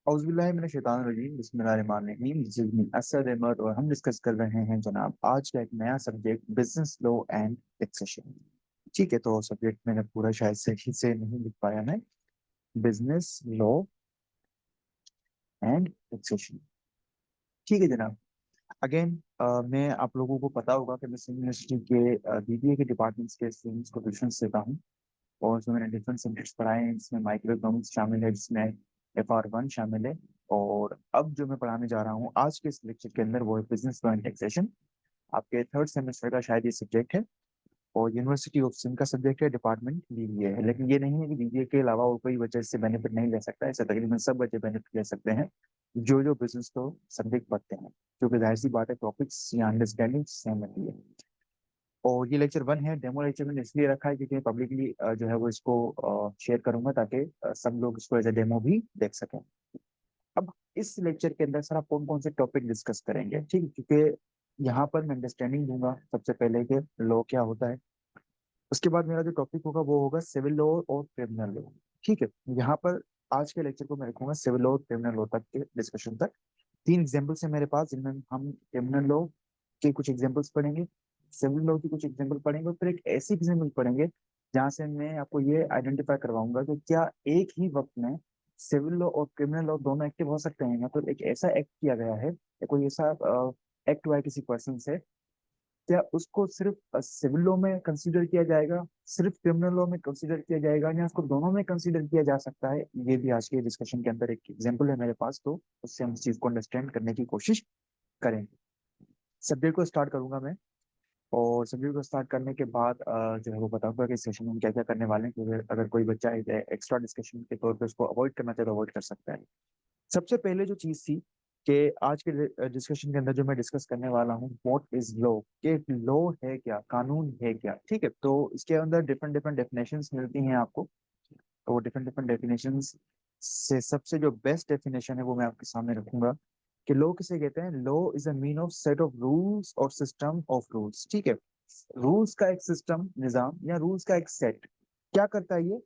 औज़ुबिल्लाहि बिस्मिल्लाहिर्रहमानिर्रहीम। जिसमें असद अहमद और हम डिस्कस कर रहे हैं जनाब आज का एक नया subject business law and taxation. ठीक है, तो सब्जेक्ट मैंने पूरा शायद सही से नहीं लिख पाया मैं। Business law and taxation. ठीक है जनाब। अगेन मैं आप लोगों को पता होगा कि मैं सिंध यूनिवर्सिटी के बीबीए के डिपार्टमेंट्स के स्टूडेंट्स को ट्यूशन देता हूँ। और उसमें मैंने डिफरेंट सब्जेक्ट्स पढ़ाए हैं, जिसमें माइक्रो इकोनॉमिक्स शामिल है, जिसमें FR1 शामिल है। और अब जो मैं पढ़ाने जा रहा हूँ आज के इस लेक्चर के अंदर वो है बिजनेस लॉ एंड टैक्सेशन। आपके थर्ड सेमेस्टर का शायद ये सब्जेक्ट है और यूनिवर्सिटी ऑफ सिंध का सब्जेक्ट है, डिपार्टमेंट बीबीए है। लेकिन ये नहीं है कि बीबीए के अलावा और कोई बच्चा इससे बेनिफिट नहीं ले सकता, ऐसा तकरीबन सब बच्चे बेनिफिट ले सकते हैं जो जो बिजनेस लॉ सब्जेक्ट पढ़ते हैं, क्योंकि जाहिर सी बात है टॉपिक्स या अंडरस्टैंडिंग सेम होती है। और ये लेक्चर 1 है, डेमो लेक्चर मैंने इसलिए रखा है क्योंकि पब्लिकली जो है वो इसको शेयर करूंगा ताकि सब लोग इसको एज ए डेमो भी देख सकें। अब इस लेक्चर के अंदर सर आप कौन कौन से टॉपिक डिस्कस करेंगे, ठीक है, क्योंकि यहाँ पर मैं अंडरस्टैंडिंग दूंगा सबसे पहले कि लॉ क्या होता है। उसके बाद मेरा जो टॉपिक होगा वो होगा सिविल लॉ और क्रिमिनल लॉ। ठीक है, यहाँ पर आज के लेक्चर को मैं रखूंगा सिविल लॉ और क्रिमिनल लॉ तक के डिस्कशन तक। 3 एग्जाम्पल्स है मेरे पास जिनमें हम क्रिमिनल लॉ के कुछ एग्जाम्पल्स पढ़ेंगे, सिविल लॉ की कुछ एग्जाम्पल पढ़ेंगे और फिर एक ऐसी एग्जाम्पल पढ़ेंगे जहां से मैं आपको ये आइडेंटिफाई करवाऊंगा कि क्या एक ही वक्त में सिविल लॉ और क्रिमिनल लॉ दोनों एक्टिव हो सकते हैं। मतलब एक ऐसा एक्ट किया गया है या कोई ऐसा एक्ट हुआ है किसी पर्सन से, क्या उसको सिर्फ सिविल लॉ में कंसीडर किया जाएगा, सिर्फ क्रिमिनल लॉ में कंसीडर किया जाएगा, या उसको दोनों में कंसीडर किया जा सकता है। ये भी आज के डिस्कशन के अंदर एक एग्जाम्पल है मेरे पास, तो उससे हम इस चीज को अंडरस्टैंड करने की कोशिश करेंगे। सब्जेक्ट को स्टार्ट करूंगा मैं, और सब्जेक्ट को स्टार्ट करने के बाद जो है वो बताऊंगा कि सेशन में हम क्या क्या करने वाले हैं, क्योंकि अगर कोई बच्चा एक्स्ट्रा डिस्कशन के तौर पे उसको अवॉइड करना चाहे तो अवॉइड कर सकता है। सबसे पहले जो चीज थी कि आज के डिस्कशन के अंदर जो मैं डिस्कस करने वाला हूँ, व्हाट इज लॉ, कि लॉ है क्या, कानून है क्या। ठीक है, तो इसके अंदर डिफरेंट डिफरेंट डेफिनेशंस मिलती हैं आपको। तो डिफरेंट डिफरेंट डेफिनेशंस से सबसे जो बेस्ट डेफिनेशन है वो मैं आपके सामने रखूंगा कि लॉ किसे कहते हैं। Law is a mean of set of rules और सिस्टम ऑफ रूल्स। ठीक है, रूल्स का एक सिस्टम, निजाम, या रूल्स का एक सेट। क्या करता है ये?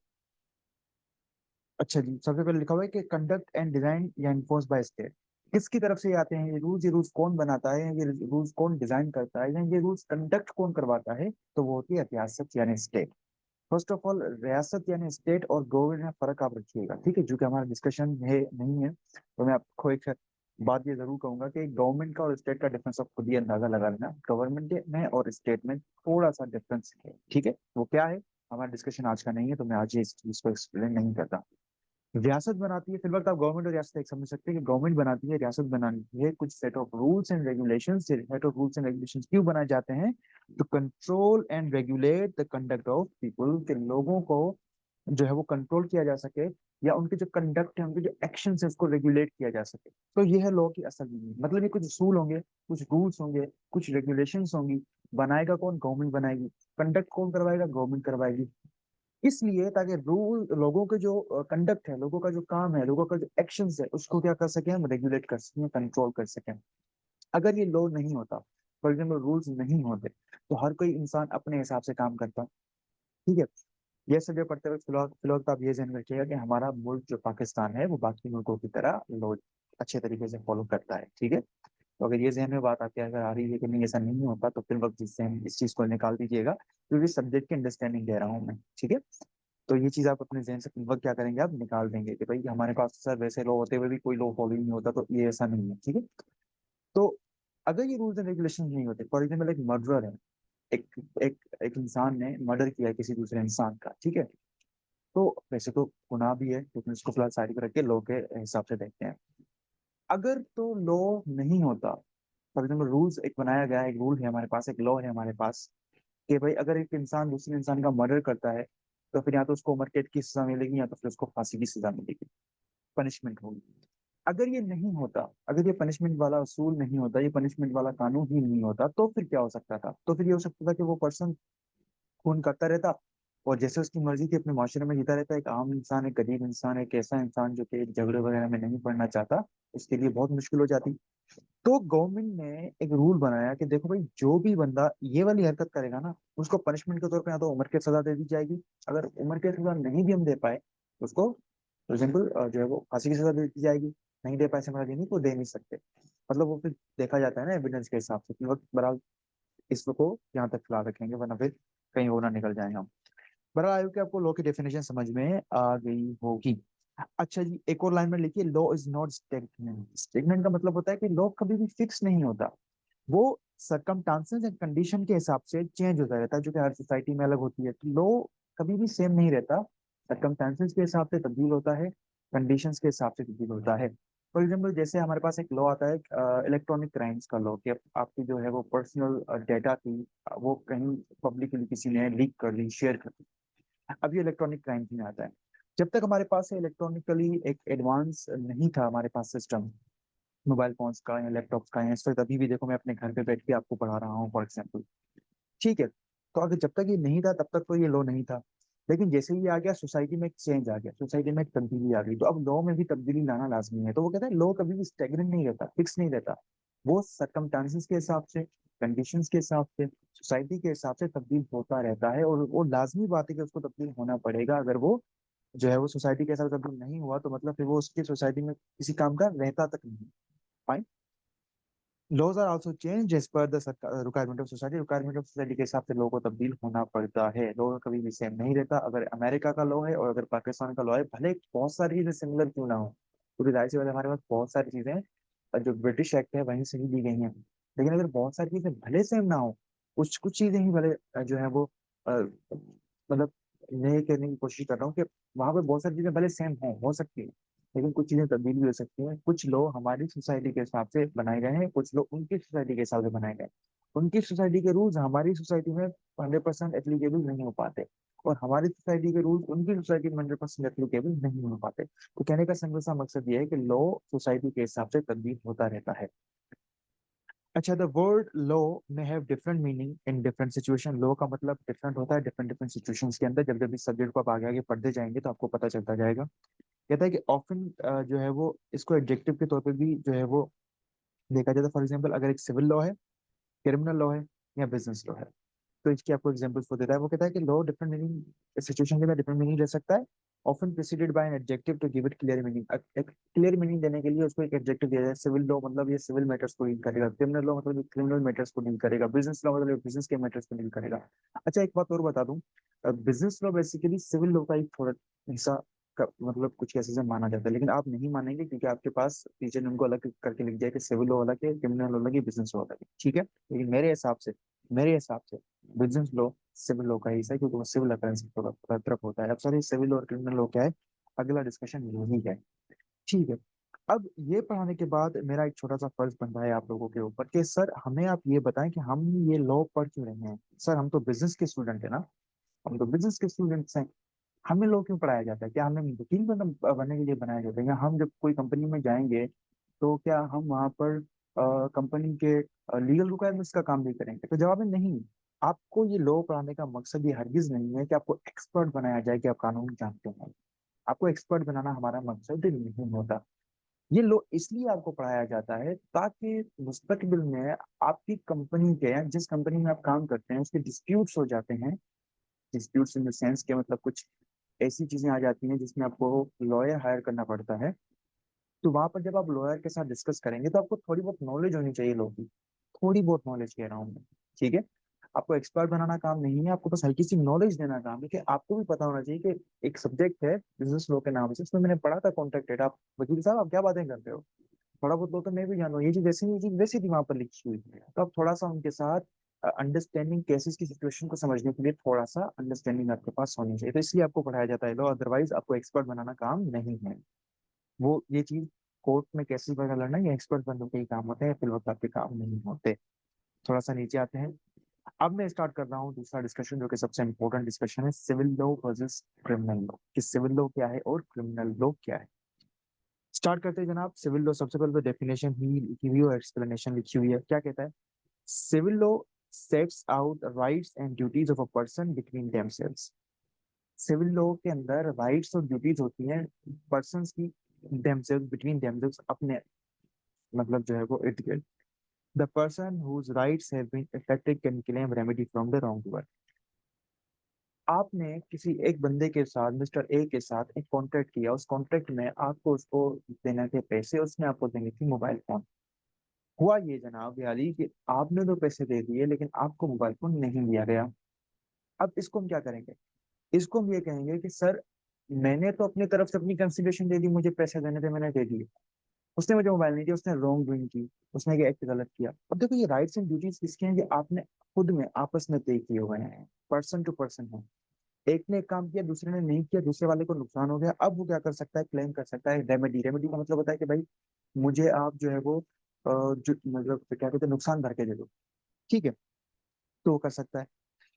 अच्छा जी, सबसे पहले लिखा हुआ है कि कंडक्ट एंड डिजाइन या इन्फोर्स बाय स्टेट। किसकी तरफ से ये आते हैं ये रूल्स? ये रूल्स कौन बनाता है, ये रूल्स कौन डिजाइन करता है, या ये रूल्स कंडक्ट कौन करवाता है? तो वो होती है रियासत यानी स्टेट। फर्स्ट ऑफ ऑल, रियासत यानी स्टेट और गवर्नमेंट में फर्क आप रखिएगा, ठीक है, जो कि हमारा डिस्कशन है नहीं है। तो मैं आपको एक बात ये जरूर कहूंगा कि गवर्नमेंट का और स्टेट का डिफरेंस आप खुद ही अंदाजा लगा लेना। गवर्नमेंट में और स्टेट में थोड़ा सा डिफरेंस है, ठीक है, वो क्या है हमारा डिस्कशन आज का नहीं है, तो मैं आज ये इस चीज को एक्सप्लेन नहीं करता। रियासत बनाती है, फिर वक्त आप गवर्नमेंट और रियासत एक समझ सकते हैं कि गवर्नमेंट बनाती है, रियासत बनाती है कुछ set of rules and regulations. Set of rules and regulations क्यों बनाए जाते हैं? To control and regulate the conduct of people, के लोगों को जो है वो कंट्रोल किया जा सके, या उनके जो कंडक्ट है, उनके जो एक्शन है, उसको रेगुलेट किया जा सके। तो ये है लॉ की असल मीनिंग। मतलब ये कुछ उसूल होंगे, कुछ रूल्स होंगे, कुछ रेगुलेशंस होंगी। बनाएगा कौन? गवर्नमेंट बनाएगी। कंडक्ट कौन करवाएगा? गवर्नमेंट करवाएगी। इसलिए ताकि रूल, लोगों के जो कंडक्ट है, लोगों का जो काम है, लोगों का जो एक्शन है, उसको क्या कर सके हम? रेगुलेट कर सकें, कंट्रोल कर सकें। अगर ये लॉ नहीं होता, फॉर एग्जाम्पल रूल्स नहीं होते, तो हर कोई इंसान अपने हिसाब से काम करता। ठीक है, ये सब जो पढ़ते वक्त फिलहाल फिलहाल तो आप ये ध्यान रखिएगा कि हमारा मुल्क जो पाकिस्तान है वो बाकी मुल्कों की तरह लॉ अच्छे तरीके से फॉलो करता है। ठीक है, तो अगर ये जहन में बात आती है, अगर आ रही है कि नहीं ऐसा नहीं होता, तो फिर वक्त जिससे हम इस चीज को निकाल दीजिएगा, क्योंकि सब्जेक्ट की अंडरस्टैंडिंग दे रहा हूँ मैं। ठीक है, तो ये चीज आप अपने जहन से वक्त क्या करेंगे, आप निकाल देंगे कि भाई हमारे पास सर वैसे लॉ होते हुए भी कोई लॉ फॉलो नहीं होता, तो ये ऐसा नहीं है। ठीक है, तो अगर ये रूल्स एंड रेगुलेशन नहीं होते, फॉर एग्जाम्पल एक मर्डरर है, एक एक एक इंसान ने मर्डर किया है किसी दूसरे इंसान का, ठीक है, तो वैसे तो गुनाह भी है, लेकिन उसको फिलहाल साइड पर रख के लॉ के हिसाब से देखते हैं। अगर तो लॉ नहीं होता, फॉर एग्जाम्पल रूल्स एक बनाया गया है, एक रूल है हमारे पास, एक लॉ है हमारे पास कि भाई अगर एक इंसान दूसरे इंसान का मर्डर करता है, तो फिर या तो उसको उम्र कैद की सजा मिलेगी या तो फिर उसको फांसी की सजा मिलेगी, पनिशमेंट होगी। अगर ये नहीं होता, अगर ये पनिशमेंट वाला असूल नहीं होता, ये पनिशमेंट वाला कानून ही नहीं होता, तो फिर क्या हो सकता था? तो फिर ये हो सकता था कि वो पर्सन खून करता रहता और जैसे उसकी मर्जी थी अपने माशरे में जीता रहता। एक आम इंसान, एक गरीब इंसान, एक ऐसा इंसान जो कि झगड़े वगैरह में नहीं पड़ना चाहता, उसके लिए बहुत मुश्किल हो जाती। तो गवर्नमेंट ने एक रूल बनाया कि देखो भाई, जो भी बंदा ये वाली हरकत करेगा ना, उसको पनिशमेंट के तौर पे या तो उम्र कैद सजा दे दी जाएगी। अगर उम्र कैद सजा नहीं भी हम दे पाए, उसको फॉर एग्जाम्पल जो है वो फांसी की सजा दे दी जाएगी। नहीं दे पाए सिमिलर मीनिंग तो दे नहीं सकते। मतलब वो फिर देखा जाता है ना एविडेंस के हिसाब से कि वक्त बहरहाल इसको यहाँ तक फिलहाल रखेंगे, वरना फिर कहीं और ना निकल जाए हम। बहरहाल आयोग कि आपको लॉ की डेफिनेशन समझ में आ गई होगी। अच्छा जी, एक और लाइन में लिखिए, law is not stagnant. Stagnant का मतलब होता है कि लॉ कभी भी फिक्स नहीं होता, वो सरकमस्टांसेस एंड कंडीशन के हिसाब से चेंज होता रहता है, जो कि हर सोसाइटी में अलग होती है। तो लॉ कभी भी सेम नहीं रहता, सरकमस्टांसेस के हिसाब से तब्दील होता है, कंडीशंस के हिसाब से तब्दील होता है। फॉर एग्जाम्पल जैसे हमारे पास एक लॉ आता है इलेक्ट्रॉनिक क्राइम्स का लॉ, कि आपकी जो है वो पर्सनल डेटा थी, वो कहीं पब्लिकली किसी ने लीक कर ली, शेयर कर दी। अब ये इलेक्ट्रॉनिक क्राइम्स में आता है। जब तक हमारे पास इलेक्ट्रॉनिकली एक एडवांस नहीं था हमारे पास सिस्टम, मोबाइल फोन्स का या लैपटॉप्स का, या इस वक्त अभी भी देखो मैं अपने घर पे बैठ के आपको पढ़ा रहा हूँ फॉर एग्जाम्पल, ठीक है। तो अगर जब तक ये नहीं था तब तक तो ये लॉ नहीं था। लेकिन जैसे ही ये आ गया, सोसाइटी में एक चेंज आ गया, सोसाइटी में एक तब्दीली आ गई, तो अब लॉ में भी तब्दीली लाना लाजमी है। तो वो कहता है लॉ कभी भी स्टेगनेंट नहीं रहता, फिक्स नहीं रहता, वो सरकमस्टांसेस के हिसाब से, कंडीशंस के हिसाब से, सोसाइटी के हिसाब से तब्दील होता रहता है। और वो लाजमी बात है कि उसको तब्दील होना पड़ेगा। अगर वो जो है वो सोसाइटी के हिसाब से तब्दील नहीं हुआ, तो मतलब फिर वो उसकी सोसाइटी में किसी काम का रहता तक नहीं। Fine. Laws are also change as per the requirement of society. Requirement of society के हिसाब से लॉ को तब्दील होना पड़ता है। लॉ कभी भी सेम नहीं रहता। अगर अमेरिका का लॉ है और अगर पाकिस्तान का लॉ है, भले बहुत सारी चीजें सिमिलर क्यों ना हो, क्योंकि जाहिर सी बात है हमारे पास बहुत सारी चीजें जो ब्रिटिश एक्ट है वहीं से ही दी गई हैं। लेकिन अगर बहुत सारी चीजें भले सेम ना हो, कुछ कुछ चीजें ही भले जो है वो मतलब नए करने की कोशिश कर रहा हूँ कि वहां पे बहुत सारी चीजें भले सेम हो सकती है, लेकिन कुछ चीजें तब्दील भी हो सकती हैं। कुछ लोग हमारी सोसाइटी के हिसाब से बनाए गए हैं, कुछ लोग उनकी सोसाइटी के हिसाब से बनाए गए। उनकी सोसाइटी के रूल्स हमारी सोसाइटी में 100% एप्लीकेबल नहीं हो पाते, और हमारी सोसाइटी के रूल्स उनकी सोसाइटी में 100% एप्लीकेबल नहीं हो पाते। तो कहने का सिंपल सा मकसद ये है कि लॉ सोसाइटी के हिसाब से तब्दील होता रहता है। अच्छा, द वर्ड लॉ में have different meaning in different situation. Law का मतलब डिफरेंट होता है डिफरेंट डिफरेंट सिचुएशंस के अंदर। जब जब इस सब्जेक्ट को आप आगे आगे पढ़ते जाएंगे तो आपको पता चलता जाएगा। कहता है कि ऑफन जो है वो इसको एडजेक्टिव के तौर पे भी जो है वो देखा जाता है। फॉर एग्जाम्पल अगर एक सिविल लॉ है, क्रिमिनल लॉ है, या बिजनेस लॉ है, तो इसकी आपको एग्जांपल्स वो देता है। वो कहता है कि लॉ डिफरेंट मीनिंग सिचुएशन के अंदर डिफरेंट मीनिंग ले सकता है, often preceded by an adjective to give it clear meaning. एक क्लियर मीनिंग देने के लिए उसको एक एडजेक्टिव दिया जाए। सिविल लॉ मतलब ये सिविल मैटर्स को डील करेगा, क्रिमिनल लॉ मतलब ये क्रिमिनल मैटर्स को डील करेगा, बिजनेस लॉ मतलब बिजनेस के मैटर्स को डील करेगा। अच्छा, एक बात और बता दूं, business law basically civil law का एक थोड़ा हिस्सा मतलब कुछ कैसे से माना जाता है, लेकिन आप नहीं मानेंगे क्योंकि आपके पास टीचर ने उनको अलग करके लिख दिया कि सिविल लॉ अलग है, क्रिमिनल लॉ अलग है, बिजनेस लॉ अलग है, ठीक है। लेकिन मेरे हिसाब से बिजनेस लॉ सिविल लॉ का हिस्सा है, क्योंकि वो सिविल अफेयर्स की तरफ होता है। अब सर ये सिविल और क्रिमिनल लॉ क्या है, अगला डिस्कशन यही है, ठीक है। अब ये पढ़ाने के बाद मेरा एक छोटा सा फर्ज बनता है आप लोगों के ऊपर कि सर हमें आप ये बताएं कि हम ये लॉ पढ़ क्यों रहे हैं। सर हम तो बिजनेस के स्टूडेंट है ना, हम तो बिजनेस के स्टूडेंट्स हैं, हमें लॉ क्यों पढ़ाया जाता है? क्या हमें वकील बनने के लिए बनाया जाता है? या हम जब कोई कंपनी में जाएंगे तो क्या हम वहाँ पर कंपनी के लीगल रिक्वायरमेंट्स का काम भी करेंगे? तो जवाब है नहीं। आपको ये लॉ पढ़ाने का मकसद ये हरगिज नहीं है कि आपको एक्सपर्ट बनाया जाए कि आप कानून जानते हैं। आपको एक्सपर्ट बनाना हमारा मकसद नहीं होता। ये लॉ इसलिए आपको पढ़ाया जाता है ताकि मुस्तकबिल में आपकी कंपनी के या जिस कंपनी में आप काम करते हैं उसके डिस्प्यूट्स हो जाते हैं। डिस्प्यूट्स इन द सेंस के मतलब कुछ ऐसी चीजें आ जाती हैं जिसमें आपको लॉयर हायर करना पड़ता है। तो वहां पर जब आप लॉयर के साथ डिस्कस करेंगे तो आपको थोड़ी बहुत नॉलेज होनी चाहिए लॉ की, थोड़ी बहुत नॉलेज कह रहा हूँ मैं, ठीक है। आपको एक्सपर्ट बनाना काम नहीं है, आपको बस हल्की सी नॉलेज देना काम है कि आपको भी पता होना चाहिए कि एक सब्जेक्ट है बिजनेस लॉ के नाम से, उसमें मैंने पढ़ा था कॉन्ट्रैक्ट डेट। आप वकील साहब आप क्या बातें करते हो, थोड़ा बहुत लॉ तो मैं भी जानता हूँ, ये चीज ऐसी, ये चीज वैसी थी वहां पर लिखी हुई। तो आप थोड़ा सा उनके साथ अंडरस्टैंडिंग केसेस की सिचुएशन को समझने के लिए थोड़ा सा अंडरस्टैंडिंग आपके पास होनी चाहिए। तो इसलिए आपको पढ़ाया जाता है लॉ, अदरवाइज आपको एक्सपर्ट बनाना काम नहीं है। वो ये चीज कोर्ट में केसेस वगैरह लड़ना ये एक्सपर्ट बंदों के ही काम होते हैं, फिर वक्त आपके काम नहीं होते। थोड़ा सा नीचे आते हैं। अब मैं स्टार्ट कर रहा हूँ दूसरा डिस्कशन, जो कि सबसे इंपॉर्टेंट डिस्कशन है, civil law versus criminal law. कि सिविल लॉ क्या है और क्रिमिनल लॉ क्या है। स्टार्ट करते हैं जनाब। सिविल लॉ सबसे पहले तो डेफिनेशन ही लिखी हुई है और एक्सप्लेनेशन लिखी हुई है। क्या कहता है? Civil law sets out rights and duties of a person between themselves. Civil law के अंदर राइट्स और ड्यूटीज होती हैं पर्संस की, देमसेल्व्स, बिटवीन देमसेल्व्स, अपने मतलब जो है वो इर्द गिर्द। The person whose rights have been affected can claim remedy from the wrong doer. आपने किसी एक बंदे के साथ, मिस्टर ए के साथ एक कॉन्ट्रैक्ट किया, उस कॉन्ट्रैक्ट में आपको उसको देने थे पैसे, उसने आपको देने थी मोबाइल फोन। हुआ ये जनाब यारी कि आपने तो पैसे दे दिए लेकिन आपको मोबाइल फोन नहीं दिया गया। अब इसको हम क्या करेंगे? इसको हम ये कहेंगे कि सर, मैंने तो अपनी तरफ से अपनी कंसिडरेशन दे दी, मुझे पैसे देने थे, मैंने दे दिए। उसने मुझे मोबाइल नहीं दिया, उसने रॉन्ग डूइंग की, उसने ये एक्ट गलत किया। अब देखो, ये राइट्स एंड ड्यूटीज किसके हैं? ये आपने खुद में आपस में तय किए हुए हैं, पर्सन टू पर्सन है। एक ने एक काम किया, दूसरे ने नहीं किया, दूसरे वाले को नुकसान हो गया। अब वो क्या कर सकता है? क्लेम कर सकता है रेमेडी। रेमेडी का मतलब होता है कि भाई मुझे आप जो है वो जो मतलब क्या कहते हैं, नुकसान भर के दे दो। ठीक है, तो वो कर सकता है।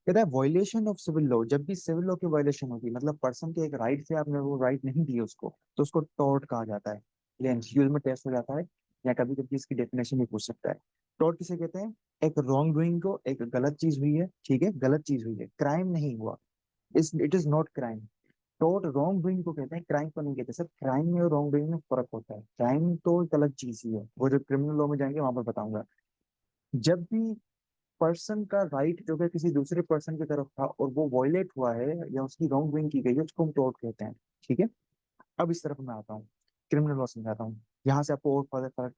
कहता है वॉयलेशन ऑफ सिविल लॉ, जब भी सिविल लॉ की वॉयलेशन होगी, मतलब पर्सन के एक राइट से आपने वो राइट नहीं दी उसको, तो उसको टॉर्ट कहा जाता है। ये एमसीक्यूज में टेस्ट हो जाता है, या कभी कभी इसकी डेफिनेशन भी पूछ सकता है। टॉर्ट किसे कहते हैं? एक रॉन्ग डूइंग को, एक गलत चीज हुई है, ठीक है, गलत चीज हुई है, क्राइम नहीं हुआ, it is not crime. Tort wrong doing को कहते हैं, क्राइम को नहीं कहते। सर, क्राइम में और रॉन्ग डूइंग में फर्क होता है। क्राइम तो एक अलग चीज ही है, वो जो क्रिमिनल लॉ में जाएंगे वहां पर बताऊंगा। जब भी पर्सन का राइट जो है किसी दूसरे पर्सन की तरफ था और वो वायलेट हुआ है या उसकी रॉन्ग डूइंग की गई है, उसको हम टोर्ट कहते हैं। ठीक है, अब इस तरफ मैं आता हूँ, क्रिमिनल लॉ समझाता हूँ। यहाँ से आपको और फर्दर फर्क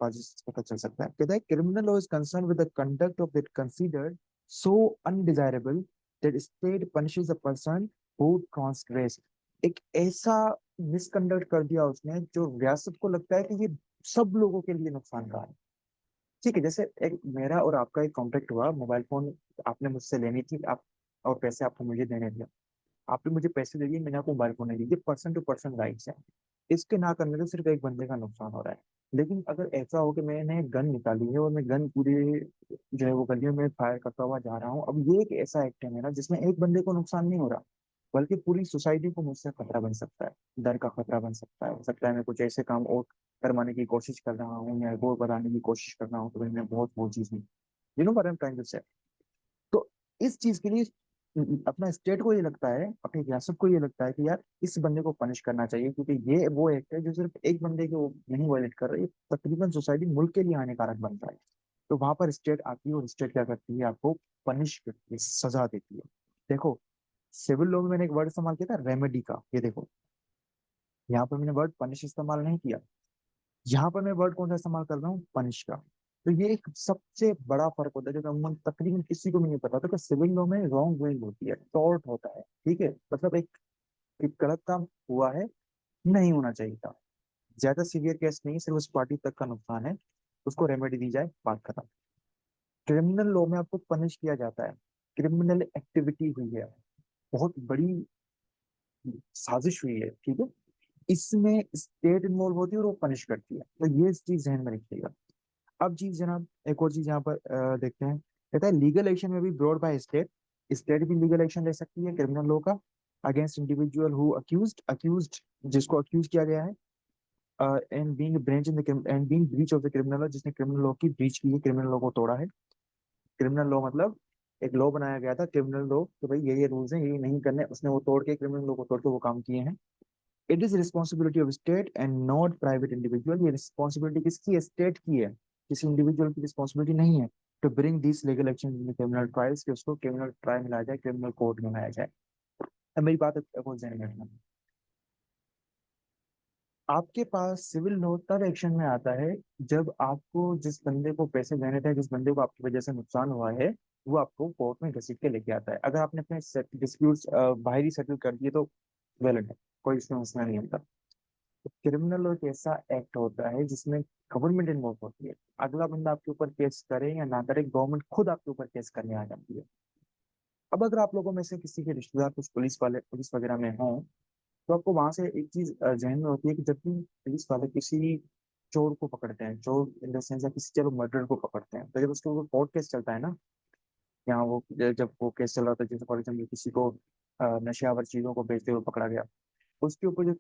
पता चल सकता है। कहता है criminal law is concern with the conduct of that considered so undesirable that state punishes a person who transgress. एक ऐसा मिसकंडक्ट कर दिया उसने जो रियासत को लगता है कि ये सब लोगों के लिए नुकसान का है। ठीक है, जैसे एक मेरा और आपका एक कॉन्ट्रैक्ट हुआ, मोबाइल फोन आपने मुझसे लेनी थी, आप और पैसे आपको मुझे देने थे। आपने मुझे पैसे दे दिए, मैंने आपको मोबाइल फोन नहीं दी। ये पर्सन टू पर्सन राइट्स है। इसके ना करने से सिर्फ एक बंदे का नुकसान हो रहा है। लेकिन अगर ऐसा हो कि मैंने गन निकाली है और मैं गन पूरे जो है वो गलियों में फायर करता हुआ जा रहा हूँ, अब ये एक ऐसा एक्ट है मेरा जिसमें एक बंदे को नुकसान नहीं हो रहा, बल्कि पूरी सोसाइटी को मुझसे खतरा बन सकता है, डर का खतरा बन सकता है। हो सकता है मैं कुछ ऐसे काम और करवाने की कोशिश कर रहा हूँ या वो बताने की कोशिश कर रहा हूँ तो मैं बहुत वो चीज नहीं, you know what I am trying to say. तो इस चीज के लिए अपना स्टेट को ये लगता है, अपनी रियासत को ये लगता है कि यार इस बंदे को पनिश करना चाहिए, क्योंकि ये वो एक्ट है जो सिर्फ एक बंदे को नहीं वायलेट कर रहा है, ये तकरीबन सोसाइटी मुल्क के लिए हानिकारक बन रहा है। तो वहां पर स्टेट आती है और स्टेट क्या करती है? आपको पनिश करती है, सजा देती है। देखो, सिविल लॉ में मैंने एक वर्ड इस्तेमाल किया था रेमेडी का, ये देखो, यहाँ पर मैंने वर्ड पनिश इस्तेमाल नहीं किया। यहाँ पर मैं वर्ड कौन सा इस्तेमाल कर रहा हूँ? पनिश का। तो ये एक सबसे बड़ा फर्क होता है जो अमूमन तकरीबन किसी को भी नहीं पता था कि सिविल लॉ में रॉन्ग डूइंग होती है, टॉर्ट होता है। ठीक है, मतलब एक गलत काम हुआ है, नहीं होना चाहिए था। ज्यादा सीवियर केस नहीं, सिर्फ उस पार्टी तक का नुकसान है, उसको रेमेडी दी जाए, बात खत्म। क्रिमिनल लॉ में आपको पनिश किया जाता है, क्रिमिनल एक्टिविटी हुई है, बहुत बड़ी साजिश हुई है, ठीक है, इसमें स्टेट इन्वॉल्व होती है और वो पनिश करती है। तो ये चीज ध्यान में रखिएगा। अब चीज जनाब, एक और चीज यहाँ पर देखते हैं। कहता है लीगल एक्शन में भी ब्रॉड बाय स्टेट, स्टेट भी लीगल एक्शन ले सकती है क्रिमिनल लॉ का, against individual who accused, accused जिसको अक्यूज किया गया है, and being breach in the end being breach of the criminal law, जिसने क्रिमिनल लॉ की ब्रीच की है, क्रिमिनल लॉ को तोड़ा है। क्रिमिनल लॉ मतलब एक लॉ बनाया गया था क्रिमिनल लॉ कि भाई ये रूल्स हैं, ये नहीं करने, उसने वो तोड़ के, क्रिमिनल लॉ को तोड़ के वो काम किए हैं। It is responsibility of state and not private individual, ये रिस्पॉन्सिबिलिटी किसकी है? स्टेट की है, किसी इंडिविजुअल की रिस्पॉन्सिबिलिटी नहीं है। To bring this legal action in criminal trials, कि उसको क्रिमिनल ट्रायल में लाया जाए, क्रिमिनल कोर्ट में लाया जाए। अब मेरी बात को ध्यान में रखना, आपके पास सिविल लॉ तब एक्शन में आता है जब आपको जिस बंदे को पैसे देने थे, जिस बंदे को आपकी वजह से नुकसान हुआ है, वो आपको कोर्ट में घसीट के लेके आता है। अगर आपने अपने डिस्प्यूट्स बाहरी सेटल कर दिए तो वैलिड है, कोई इसमें मसला नहीं होता। क्रिमिनल लॉ एक ऐसा एक्ट होता है जिसमें गवर्नमेंट इन्वॉल्व होती है। अगला बंदा आपके ऊपर केस करे या ना करे, गवर्नमेंट खुद आपके ऊपर केस करने आ जाती है। अब अगर आप लोगों में से किसी के रिश्तेदार कुछ पुलिस वाले, पुलिस वगैरह में हों, तो आपको वहां से एक चीज जहन में होती है कि जब भी पुलिस वाले किसी चोर को पकड़ते हैं, चोर इन द सेंस या किसी चलो मर्डर को पकड़ते हैं, तो जब उसके ऊपर कोर्ट केस चलता है ना, यहाँ वो जब वो केस चल रहा था, जैसे फॉर एग्जाम्पल किसी को नशावर चीजों को बेचते हुए पकड़ा गया, उसके ऊपर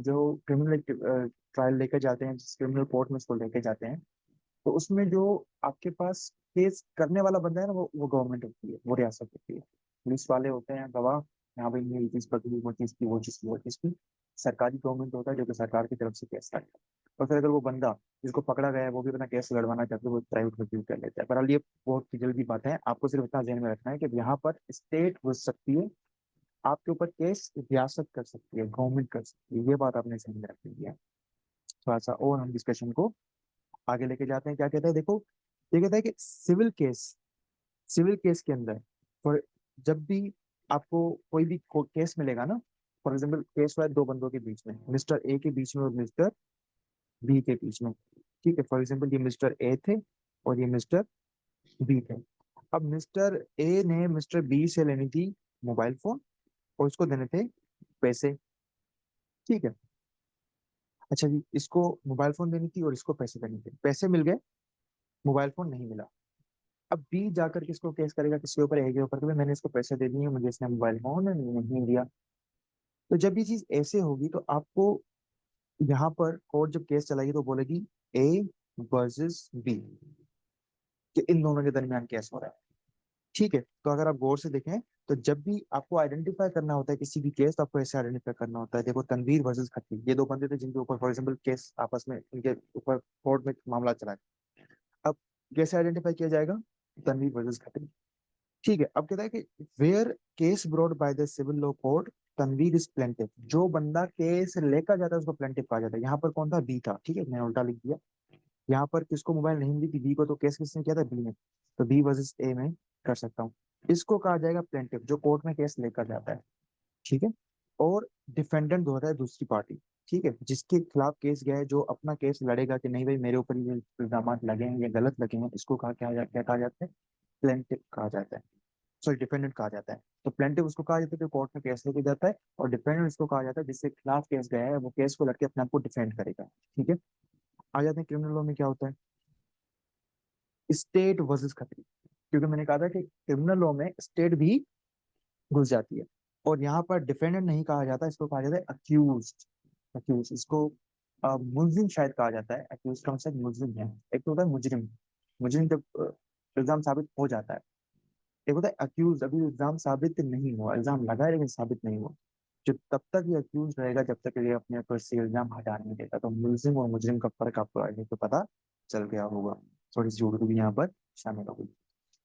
जो क्रिमिनल ट्रायल लेकर जाते हैं, जिस क्रिमिनल कोर्ट में उसको लेके जाते हैं, तो उसमें जो आपके पास केस करने वाला बंदा है ना, वो गवर्नमेंट होती है, वो रियासत होती है। पुलिस वाले होते हैं गवाह, यहाँ भाई ये चीज पकड़ी, वो चीज की, वो चीज की, वो चीज की। सरकारी गवर्नमेंट होता है जो कि सरकार की तरफ से केस करता है। और फिर अगर वो बंदा जिसको पकड़ा गया है वो भी अपना केस लड़वाना चाहते हैं, वो प्राइवेट वकील कर लेता है। बहरहाल ये बहुत जल्दी बात है, आपको सिर्फ इतना ध्यान में रखना है कि यहाँ पर स्टेट घुस सकती है आपके ऊपर केस रियासत कर सकती है, गवर्नमेंट कर सकती है, ये बात आपने समझ रखी है। थोड़ा सा और हम डिस्कशन को आगे लेके जाते हैं। क्या कहता है देखो, ये कहता है कि सिविल केस के अंदर, फॉर जब भी आपको कोई भी केस मिलेगा ना, फॉर एग्जाम्पल केस हुआ है दो बंदों के बीच में, मिस्टर ए के बीच में और मिस्टर बी के बीच में, ठीक है, फॉर एग्जाम्पल ये मिस्टर ए थे और ये मिस्टर बी थे। अब मिस्टर ए ने मिस्टर बी से लेनी थी मोबाइल फोन और उसको देने थे पैसे, ठीक है। अच्छा जी, इसको मोबाइल फोन देनी थी और इसको पैसे देने थे, पैसे मिल गए, मोबाइल फोन नहीं मिला। अब बी जाकर किसको केस करेगा, किसके ऊपर, ए के ऊपर, कि भाई मैंने इसको पैसे दे दिए, मुझे इसने मोबाइल फोन नहीं दिया। तो जब ये चीज ऐसे होगी तो आपको यहाँ पर कोर्ट जब केस चलाएगी तो बोलेगी ए वर्सेस बी, कि इन दोनों के दरमियान केस हो रहा है, ठीक है। तो अगर आप गौर से देखें तो जब भी आपको आइडेंटिफाई करना होता है किसी भी केस, तो आपको ऐसे आइडेंटिफाई करना होता है। देखो तनवीर वर्सेस खत्री, ये दो बंदे थे जिनके ऊपर फॉर एग्जाम्पल केस आपस में, इनके ऊपर कोर्ट में मामला चला है। अब कैसे आइडेंटिफाई किया जाएगा, तनवीर वर्सेस खत्री, ठीक है। अब कहता है कि where case brought by the civil law court, Tanveer is plaintiff, जो बंदा केस लेकर जाता है उसको प्लेंटिफ कहा जाता है। यहाँ पर कौन था, बी था, ठीक है, मैंने उल्टा लिख दिया। यहाँ पर किसको मोबाइल नहीं मिली थी, बी को, तो केस किसने किया था, बी ने, तो बी वर्सेस ए में कर सकता हूँ। इसको कहा जाएगा प्लेंटिफ, जो कोर्ट में केस लेकर जाता है, ठीक है। और डिफेंडेंट होता है दूसरी पार्टी, ठीक है, जिसके खिलाफ केस गया है, जो अपना केस लड़ेगा कि नहीं भाई मेरे ऊपर ये इल्जाम लगे हैं, ये गलत लगे हैं, इसको क्या कहा जाता है, प्लेंटिफ कहा जाता है, सॉरी डिफेंडेंट कहा जाता है। तो प्लेंटिफ उसको कहा जाता है जो कोर्ट में केस लेके जाता है, और डिफेंडेंट उसको कहा जाता है जिसके खिलाफ केस गया है, वो केस को लड़के अपने आप को डिफेंड करेगा, ठीक है। आ जाते हैं क्रिमिनल लॉ में क्या होता है, स्टेट वर्सेस खतरी, क्योंकि मैंने कहा था कि क्रिमिनल लॉ में स्टेट भी घुस जाती है। और यहाँ पर डिफेंडेंट नहीं कहा जाता, इसको कहा जाता है अक्यूज, अक्यूज इसको मुलजिम शायद कहा जाता है, अक्यूज का मतलब मुलजिम है। एक तो होता है मुजरिम, मुजरिम जब इल्जाम साबित हो जाता है। एक होता है अक्यूज, अभी इल्जाम साबित नहीं हुआ, इल्जाम लगा है लेकिन साबित नहीं हुआ, जो तब तक ये अक्यूज रहेगा जब तक ये अपने ऊपर से इल्जाम हटा नहीं देता। तो मुलजिम और मुजरिम का फर्क आपको आगे तो पता चल गया होगा, थोड़ी सी उर्दू भी यहाँ पर शामिल हो गई।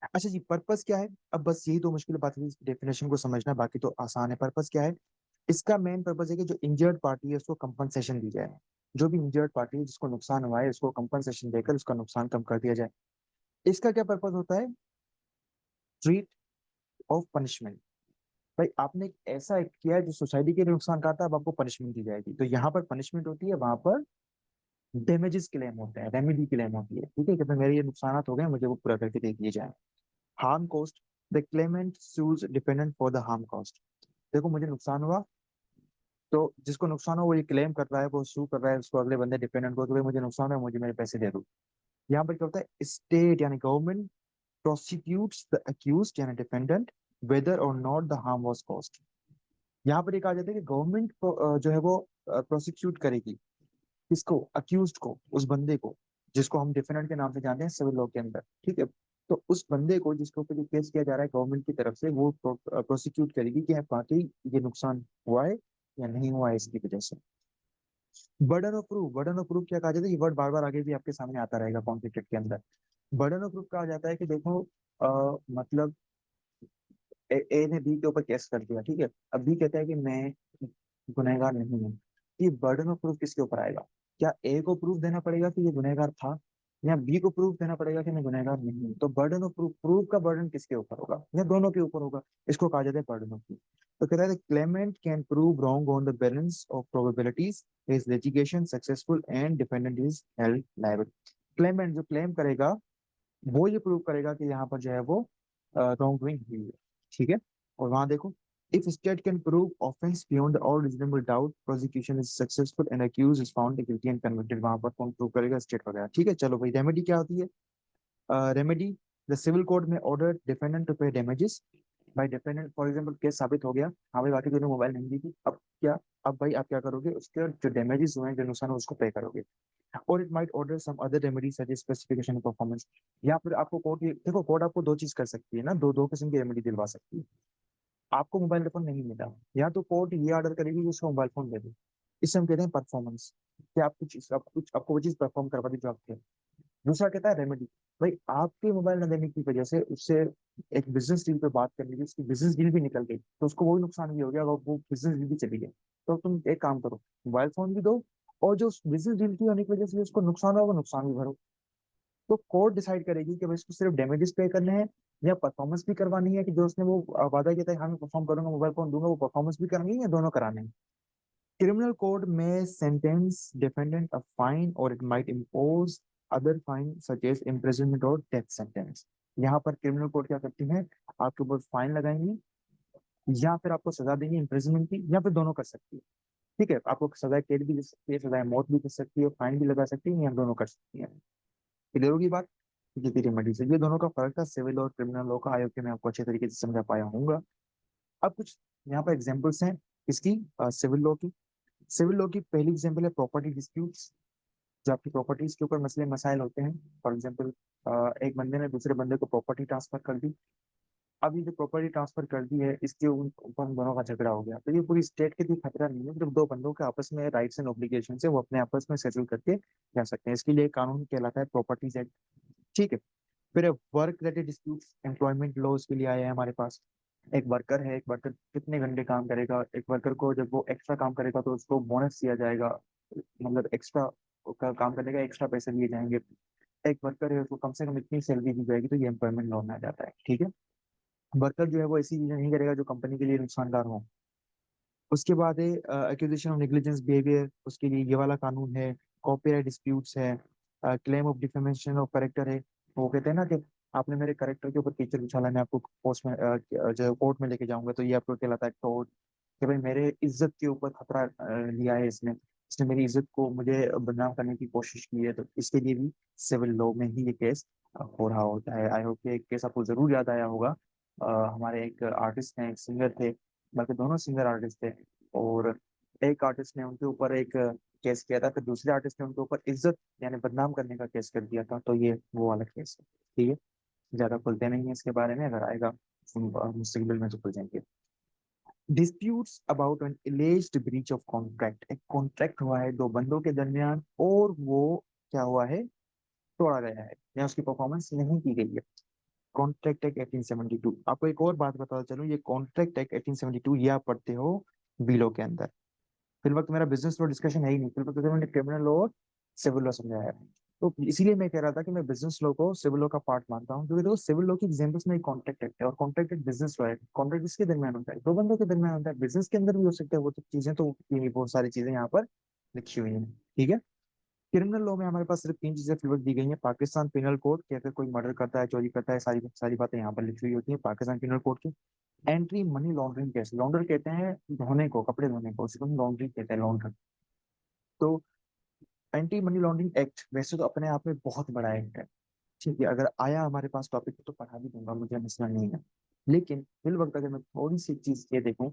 अच्छा जी, पर्पस क्या है, अब बस यही दो मुश्किल बात है, डेफिनेशन को समझना, बाकी तो आसान है। पर्पस क्या है, इसका मेन पर्पस है कि जो इंजर्ड पार्टी है उसको कंपनसेशन दी जाए। जो भी इंजर्ड पार्टी है जिसको नुकसान हुआ है उसको कंपनसेशन देकर उसका नुकसान कम कर दिया जाए। इसका क्या पर्पस होता है, ट्रीट ऑफ पनिशमेंट, भाई आपने एक ऐसा एक्ट किया है जो सोसाइटी के लिए नुकसान करता है, अब आपको पनिशमेंट दी जाएगी। तो यहाँ पर पनिशमेंट होती है, वहां पर डैमेजेस क्लेम होते हैं, रेमेडी क्लेम होती है, ठीक है, कि भाई मेरे ये नुकसान हो गए, मुझे वो पूरा करके दे दिए जाए। Harm cost, the Clement shoes dependent for the harm cost, देखो मुझे नुकसान हुआ, तो जिसको नुकसान हो वो ये क्लेम कर रहा है, वो सू कर रहा है उसको, अगले बंदे डिपेंडेंट को, कि भाई मुझे नुकसान है, मुझे मेरे पैसे दे दो। यहाँ पर क्या होता है, स्टेट यानी गवर्नमेंट प्रोसिक्यूट्स द अक्यूज्ड यानी डिफेंडेंट वेदर और not the harm was caused. यहाँ पर एक आ जाता है कि गवर्नमेंट जो है वो प्रोसिक्यूट करेगी किसको, अक्यूज्ड को, उस बंदे को जिसको हम डिफेंडेंट के नाम से जानते हैं सिविल लॉ के अंदर, ठीक है। तो उस बंदे को जिसके ऊपर जो केस किया जा रहा है गवर्नमेंट की तरफ से, वो प्रोसिक्यूट करेगी कि वाकई ये नुकसान हुआ है या नहीं हुआ है इसकी वजह से। Burden of proof, burden of proof क्या कहा जाता है, ये वर्ड बार बार आगे भी आपके सामने आता रहेगा कॉन्फ्लिक्ट के अंदर। बर्डन ऑफ प्रूफ कहा जाता है कि देखो मतलब ए ने बी के ऊपर केस कर दिया, ठीक है। अब बी कहता है कि मैं गुनहगार नहीं हूँ, ये बर्डन ऑफ प्रूफ किसके ऊपर आएगा, क्या ए को प्रूफ देना पड़ेगा कि ये गुनहगार था, या बी को प्रूफ देना पड़ेगा कि मैं गुनहगार नहीं हूँ। तो बर्डन ऑफ प्रूफ, प्रूफ का बर्डन किसके ऊपर होगा, या दोनों के ऊपर होगा, इसको कहा जाता है बर्डन ऑफ प्रूफ। तो कहता है Clement can prove wrong on the balance of probabilities, is litigation successful and defendant is held liable. Clement जो क्लेम करेगा वो ये प्रूव करेगा कि यहाँ पर जो है वो रॉन्ग डूइंग हुई है, ठीक है। और वहां देखो, if state can prove offence beyond all reasonable doubt, prosecution is successful and accused is found guilty and convicted, वहां पर कौन प्रूव करेगा, स्टेट वगैरह, ठीक है। चलो भाई रेमेडी क्या होती है, रेमेडी, द सिविल कोड में ऑर्डर डिफेंडेंट टू पे डैमेजेस, भाई डिफेंडेंट फॉर एग्जांपल केस साबित हो गया, हाँ भाई बाकी दोनों मोबाइल नहीं दी थी, अब क्या, अब भाई आप क्या करोगे, उसके जो डैमेजेस हुए हैं, जो नुकसान हुआ, उसको पे करोगे। और it might order some other remedy such as specification of performance, या फिर आपको कोर्ट, देखो कोर्ट आपको दो चीज कर सकती है ना, दो दो किस्म की रेमेडी दिलवा सकती है। आपको मोबाइल फोन नहीं मिला, या तो कोर्ट ये ऑर्डर करेगी कि उसको मोबाइल फोन दे दो, इससे हम कहते हैं परफॉर्मेंस, कि आप कुछ आपको वो चीज परफॉर्म करवा दी जो आप थे। दूसरा कहता है रेमेडी। भाई आपके मोबाइल न देने की वजह से उससे एक बिजनेस डील पे बात करने की, उसकी बिजनेस डील भी निकल गई, तो उसको वही नुकसान भी हो गया, अगर वो बिजनेस डील भी चली गई। तो तुम एक काम करो, मोबाइल फोन भी दो, और जो बिजनेस डील की होने की वजह से उसको नुकसान होगा वो नुकसान भी भरो। तो कोर्ट डिसाइड करेगी कि भाई इसको सिर्फ डैमेजेस पे करने हैं या परफॉर्मेंस भी करवानी है, कि जो उसने वो वादा किया था, हाँ मैं परफॉर्म करूंगा मोबाइल फोन दूंगा, वो परफॉर्मेंस भी करनी है या दोनों कराने हैं। Criminal code may sentence defendant a fine or it might impose other fine such as imprisonment or death sentence। यहाँ पर क्रिमिनल कोड क्या करती है, आपके ऊपर फाइन लगाएंगी या फिर आपको सजा देंगी इम्प्रिजनमेंट की, या फिर दोनों कर सकती है। ठीक है, आपको सजाए कैद भी दे सकती है, सजाए मौत भी कर सकती है, फाइन भी लगा सकती है, या दोनों कर सकती है। क्लियर होगी बात। ये थी रेमेडी से, ये दोनों का फर्क था सिविल और क्रिमिनल लॉ का। आयोग के मैं आपको अच्छे तरीके से समझा पाया हूँ। अब कुछ यहाँ पर एग्जाम्पल्स हैं इसकी, सिविल लॉ की। सिविल लॉ की पहली एग्जांपल है प्रॉपर्टी डिस्प्यूट्स, जो आपकी प्रॉपर्टीज के ऊपर मसले मसाइल होते हैं। फॉर एग्जांपल, एक बंदे ने दूसरे बंदे को प्रॉपर्टी ट्रांसफर कर दी। अब ये जो प्रॉपर्टी ट्रांसफर कर दी है, इसके ऊपर उन दोनों का झगड़ा हो गया, तो ये पूरी स्टेट के लिए खतरा नहीं है, सिर्फ दो बंदों के आपस में राइट्स एंड ऑब्लिगेशन है, वो अपने आपस में सेटल करके जा सकते हैं। इसके लिए कानून कहलाता है प्रॉपर्टीज एक्ट। ठीक है। फिर work related dispute, employment laws के लिए आया है हमारे पास। एक वर्कर है, एक वर्कर कितने घंटे काम करेगा, एक वर्कर को जब वो एक्स्ट्रा काम करेगा तो उसको बोनस दिया जाएगा, मतलब एक्स्ट्रा काम करने का एक्स्ट्रा पैसे दिए जाएंगे। एक वर्कर है, उसको कम से कम इतनी सैलरी दी जाएगी, तो ये एम्प्लॉयमेंट लॉ में आ जाता है। ठीक है। वर्कर जो है वो ऐसी चीजें नहीं करेगा जो कंपनी के लिए नुकसानदार हो। उसके बाद है एक्यूजिशन ऑफ नेग्लिजेंस बिहेवियर, उसके लिए ये वाला कानून है। कॉपीराइट डिस्प्यूट्स है। Claim of defamation of character है। वो कहते हैं ना कि आपने मेरे करेक्टर के ऊपर कीचड़ उछाला, मैं आपको पोस्ट में जो कोर्ट में लेके जाऊंगा, तो ये आपको कहलाता है टोट। कि भाई मेरे इज्जत के ऊपर खतरा लिया है इसने, इसने मेरी इज्जत को मुझे बदनाम करने की कोशिश की है, तो इसके लिए भी सिविल लॉ में ही ये केस हो रहा होता है। आई होप कि एक केस आपको जरूर याद आया होगा। हमारे एक आर्टिस्ट हैं, एक सिंगर थे, बल्कि दोनों सिंगर आर्टिस्ट थे, और एक आर्टिस्ट ने उनके ऊपर एक केस किया था, फिर दूसरे आर्टिस्ट ने उनके ऊपर इज्जत यानी बदनाम करने का केस कर दिया था, तो ये वो वाला केस है। ठीक है। ज्यादा खुलते नहीं है इसके बारे में, अगर आएगा मुस्तकबिल में तो खुल जाएंगे। Disputes about an एलिज्ड breach of contract, एक कॉन्ट्रैक्ट हुआ है दो बंदों के दरमियान, और वो क्या हुआ है, तोड़ा गया है, या उसकी परफॉर्मेंस नहीं की गई है। Contract act 1872। आपको एक और बात बताता चलूं, ये कॉन्ट्रैक्ट एक्ट 1872 ये आप पढ़ते हो बिलो के अंदर। फिर वक्त मेरा बिजनेस लॉ डिस्कशन है ही नहीं, फिर वक्त मैंने क्रिमिनल लॉ और सिविल लॉ समझाया है। तो इसीलिए मैं कह रहा था कि मैं बिजनेस लॉ को सिविल लॉ का पार्ट मानता हूँ, क्योंकि देखो सिविल लॉ की एग्जाम्पल्स में कॉन्ट्रैक्ट एक्ट है, और कॉन्ट्रैक्ट एक्ट बिजनेस लॉ है। कॉन्ट्रैक्ट इसके दरमियान होता है, दो बंदों के दरमियान होता है, बिजनेस के अंदर भी हो सकता है वो तो चीजें, तो ये भी बहुत सारी चीजें यहाँ पर लिखी हुई हैं। ठीक है। क्रिमिनल लॉ में हमारे पास सिर्फ तीन चीजें फिलवत दी गई हैं। पाकिस्तान पिनल कोड, कि अगर कोई मर्डर करता है, चोरी करता है, सारी सारी बातें यहाँ पर लिखी हुई होती है पाकिस्तान पिनल कोड की। एंट्री मनी लॉन्ड्रिंग केस, लॉन्डर कहते हैं धोने को, कपड़े धोने को, उसको लॉन्ड्रिंग कहते हैं, लॉन्डर। तो एंटी मनी लॉन्ड्रिंग एक्ट वैसे तो अपने आप में बहुत बड़ा एक्ट है। ठीक है, अगर आया हमारे पास टॉपिक तो पढ़ा भी दूंगा, मुझे मसला नहीं है। लेकिन फिल वक्त अगर मैं थोड़ी सी चीज ये देखूं,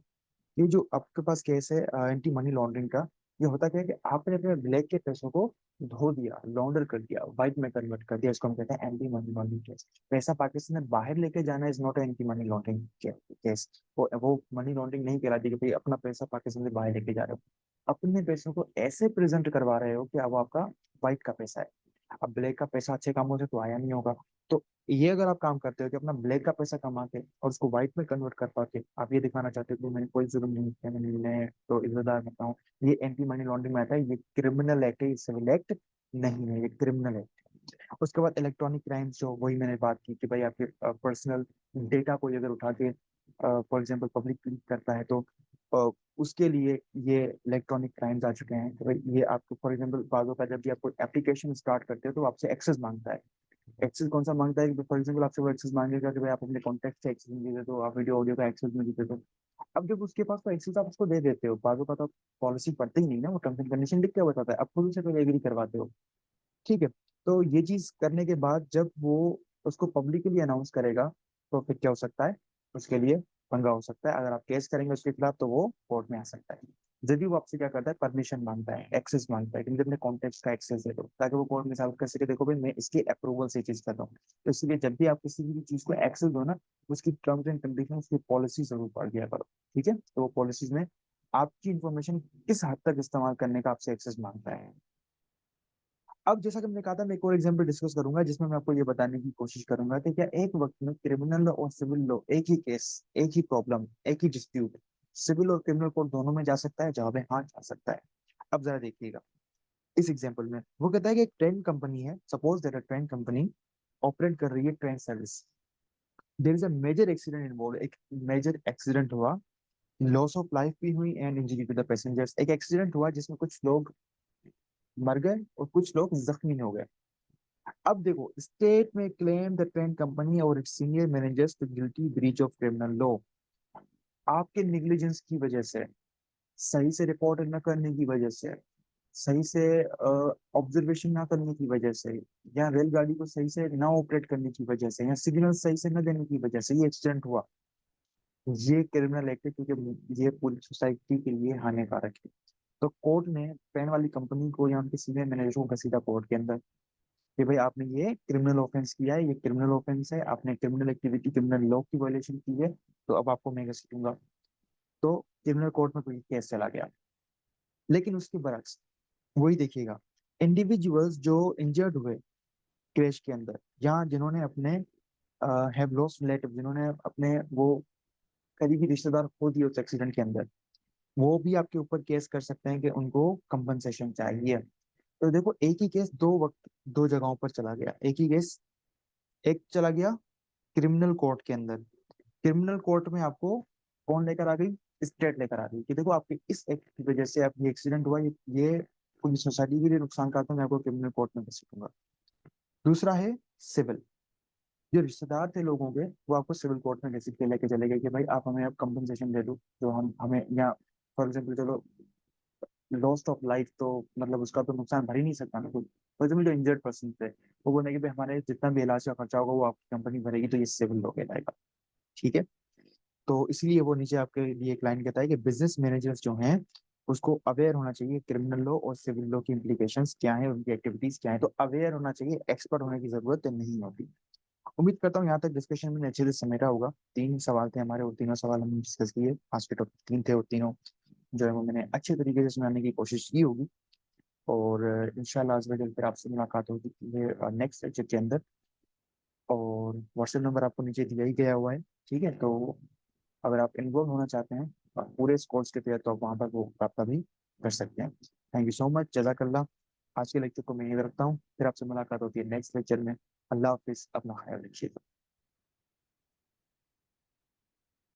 ये जो आपके पास केस है एंटी मनी लॉन्ड्रिंग का, ये होता क्या है कि आपने अपने ब्लैक के पैसों को धो दिया, लॉन्डर कर दिया, व्हाइट में कन्वर्ट कर दिया, इसको हम कहते हैं एंटी मनी लॉन्ड्रिंग केस। पैसा पाकिस्तान में बाहर लेके जाना is not anti money laundering case. वो मनी लॉन्ड्रिंग नहीं कहलाती कि भाई अपना पैसा पाकिस्तान से बाहर लेके जा रहे हो, अपने पैसों को ऐसे प्रेजेंट करवा रहे हो कि अब आपका व्हाइट का पैसा है। अब ब्लैक का पैसा अच्छे कामों से तो आया नहीं होगा। तो ये अगर आप काम करते हो कि अपना ब्लैक का पैसा कमा के और उसको व्हाइट में कन्वर्ट कर पाके आप ये दिखाना चाहते हो कि मैंने कोई जुर्म नहीं किया, मैं तो इज्जतदार बनता हूँ, ये एंटी मनी लॉन्ड्रिंग में आता है। ये क्रिमिनल एक्ट है, ये सिविल एक्ट नहीं है, ये क्रिमिनल एक्ट। उसके बाद इलेक्ट्रॉनिक क्राइम्स, जो वही मैंने बात की कि भाई आपके पर्सनल डेटा को अगर उठा के फॉर एग्जाम्पल पब्लिक क्लिक करता है, तो अ, उसके लिए ये इलेक्ट्रॉनिक क्राइम्स आ चुके हैं। तो भाई ये आपको फॉर एग्जाम्पल बाजू का जब भी आपको एप्लीकेशन स्टार्ट करते हो तो आपसे एक्सेस मांगता है। एक्सेस कौन सा मांगता है, फॉर एग्जाम्पल आपसे वो एक्सेस मांगेगा कि भाई आप अपने कॉन्टेक्ट से एक्सेस मुझे दे दो, आप वीडियो ऑडियो का एक्सेस मुझे दे दो। अब जब उसके पास तो एक्सेस आप उसको दे देते हो, बाजू का तो पॉलिसी पढ़ते ही नहीं ना, वो टर्म्स एंड कंडीशन लिख के बताता है, अब खुद से पहले एग्री करवाते हो। ठीक है। तो ये चीज करने के बाद जब वो उसको पब्लिकली अनाउंस करेगा, तो फिर क्या हो सकता है, उसके लिए पंगा हो सकता है। अगर आप केस करेंगे उसके खिलाफ तो वो कोर्ट में आ सकता है। जब भी वो आपसे क्या करता है, परमिशन मांगता है, एक्सेस मांगता है कि मुझे अपने कॉन्टेक्ट का एक्सेस दे दो, ताकि वो कोर्ट में साबित कर सके देखो भाई मैं इसके अप्रूवल से चीज कर रहा हूँ। तो इसलिए जब भी आप किसी भी चीज को एक्सेस दो ना, उसकी टर्म्स एंड कंडीशन, उसकी पॉलिसी जरूर पढ़ दिया करो। ठीक है। तो वो पॉलिसीज में आपकी इंफॉर्मेशन किस हद तक इस्तेमाल करने का आपसे एक्सेस मांगता है। अब जैसा कि मैंने कहा था, मैं एक और एग्जांपल डिस्कस करूंगा जिसमें मैं आपको ये बताने की कोशिश करूंगा कि क्या एक वक्त में क्रिमिनल लॉ और सिविल लॉ, एक ही केस, एक ही प्रॉब्लम, एक ही डिस्प्यूट, सिविल और क्रिमिनल कोर्ट दोनों में जा सकता है? जवाब है हाँ, जा सकता है। अब जरा देखिएगा इस एग्जांपल में, वो कहता है कि एक ट्रेन कंपनी है, suppose that a train company operate कर रही है train service. There is a major accident involve, एक मेजर एक्सीडेंट हुआ, लॉस ऑफ लाइफ भी हुई and injury to the passengers. एक एक्सीडेंट हुआ जिसमें कुछ लोग मर गए और कुछ लोग जख्मी हो गए। अब देखो, state may claim the train company और its senior managers to guilty breach of criminal law. आपके निग्लिजेंस की वजह से, सही से रिपोर्ट न करने की वजह से, सही से ऑब्जर्वेशन ना करने की वजह से, या रेलगाड़ी को सही से ना ऑपरेट करने की वजह से, या सिग्नल सही से न देने की वजह से ये एक्सीडेंट हुआ, ये क्रिमिनल एक्ट है, क्योंकि ये पूरी सोसाइटी के लिए हानिकारक है। तो कोर्ट ने ट्रेन वाली कंपनी को या उनके सीनियर मैनेजर को घसीटा कोर्ट के अंदर कि भाई आपने ये क्रिमिनल ऑफेंस किया है, ये क्रिमिनल ऑफेंस है, आपने क्रिमिनल एक्टिविटी, क्रिमिनल लॉ की वायलेशन की है, तो अब आपको मैं घसीटूंगा। तो क्रिमिनल कोर्ट में कोई केस चला गया। लेकिन उसके बरक्स वही देखिएगा, इंडिविजुअल्स जो इंजर्ड हुए क्रैश के अंदर, या जिन्होंने अपने हैव लॉस्ट रिलेटिव, जिन्होंने अपने वो करीबी रिश्तेदार खो दिए उस एक्सीडेंट के अंदर, वो भी आपके ऊपर केस कर सकते हैं कि उनको कंपनसेशन चाहिए। तो देखो, एक ही केस दो वक्त, दो जगहों पर चला गया। एक ही केस, एक चला गया क्रिमिनल कोर्ट के अंदर, क्रिमिनल कोर्ट में आपको कौन लेकर आ गई? स्टेट लेकर आ गई कि देखो आपके इस एक्ट की वजह से आप ये एक्सीडेंट हुआ, ये पूरी सोसाइटी के लिए नुकसान का था, मैं आपको क्रिमिनल कोर्ट में घसीटूंगा। दूसरा है सिविल, जो रिश्तेदार थे लोगों के, वो आपको सिविल कोर्ट में घसीट के लेके चले गए कि भाई आप हमें अब कंपनसेशन दे दो, जो हम हमें, या फॉर एग्जाम्पल चलो लॉस्ट ऑफ लाइफ, तो मतलब उसका तो नुकसान भर ही नहीं सकता ना कोई। फॉर एग्जाम्पल जो इंजर्ड पर्सन थे, वो बोले कि भाई हमारे जितना भी इलाज का खर्चा होगा वो आपकी कंपनी भरेगी, तो ये सिविल हो कहलाएगा। ठीक है। तो इसलिए वो नीचे आपके लिए एक लाइन कहता है कि बिजनेस मैनेजर्स जो हैं उसको अवेयर होना चाहिए क्रिमिनल लॉ और सिविल लॉ की इम्प्लीकेशंस क्या है, उनकी एक्टिविटीज क्या है। तो अवेयर होना चाहिए, एक्सपर्ट होने की जरूरत नहीं होती। उम्मीद करता हूँ यहाँ तक डिस्कशन में अच्छे से समेटा होगा। तीन सवाल थे हमारे और तीनों सवाल हमने डिस्कस किए। आज के टॉपिक तीन थे और तीनों जो है वो मैंने अच्छे तरीके से सुनाने की कोशिश की होगी। और इंशाल्लाह आज वजह फिर आपसे मुलाकात होगी नेक्स्ट लेक्चर के अंदर। और व्हाट्सएप नंबर आपको नीचे दिया ही गया हुआ है। ठीक है। तो अगर आप इन्वॉल्व होना चाहते हैं पूरे इस कोर्स के तहत, तो आप वहाँ पर वो प्राप्त भी कर सकते हैं। थैंक यू सो मच, जजाकल्ला। आज के लेक्चर को मैं यही रखता हूँ, फिर आपसे मुलाकात होती है नेक्स्ट लेक्चर में। अल्लाह हाफिज, अपना ख्याल रखिए।